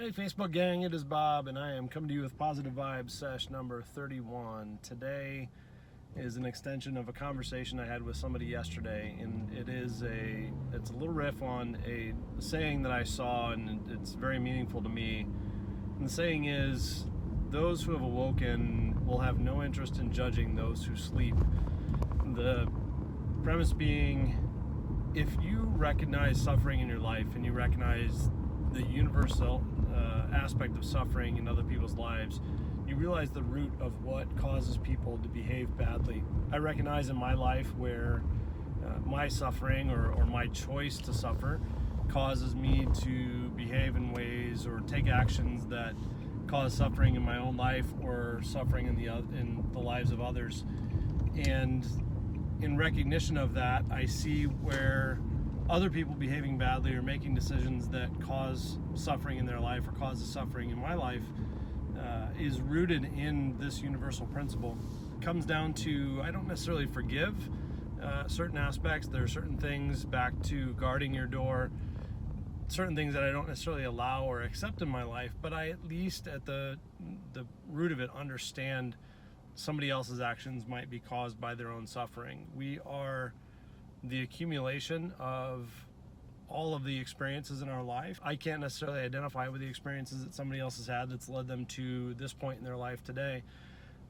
Hey Facebook gang, it is Bob and I am coming to you with Positive Vibes sesh number 31. Today is an extension of a conversation I had with somebody yesterday, and it's a little riff on a saying that I saw, and it's very meaningful to me. And the saying is, those who have awoken will have no interest in judging those who sleep. The premise being, if you recognize suffering in your life and you recognize the universal aspect of suffering in other people's lives, you realize the root of what causes people to behave badly. I recognize in my life where my suffering or my choice to suffer causes me to behave in ways or take actions that cause suffering in my own life or suffering in the lives of others. And in recognition of that, I see where other people behaving badly or making decisions that cause suffering in their life or causes suffering in my life is rooted in this universal principle. It comes down to, I don't necessarily forgive certain aspects. There are certain things, back to guarding your door, certain things that I don't necessarily allow or accept in my life, but I at least at the root of it understand somebody else's actions might be caused by their own suffering. We are the accumulation of all of the experiences in our life. I can't necessarily identify with the experiences that somebody else has had that's led them to this point in their life today,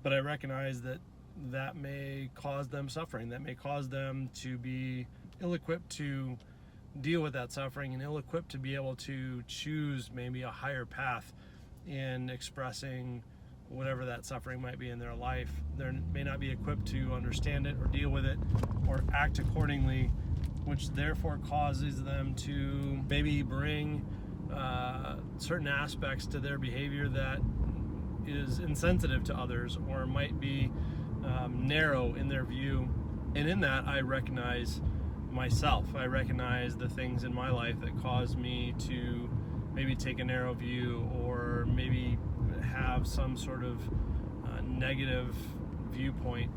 but I recognize that may cause them suffering, that may cause them to be ill-equipped to deal with that suffering and ill-equipped to be able to choose maybe a higher path in expressing whatever that suffering might be in their life. They may not be equipped to understand it or deal with it or act accordingly, which therefore causes them to maybe bring certain aspects to their behavior that is insensitive to others or might be narrow in their view. And in that, I recognize myself. I recognize the things in my life that cause me to maybe take a narrow view or maybe have some sort of negative viewpoint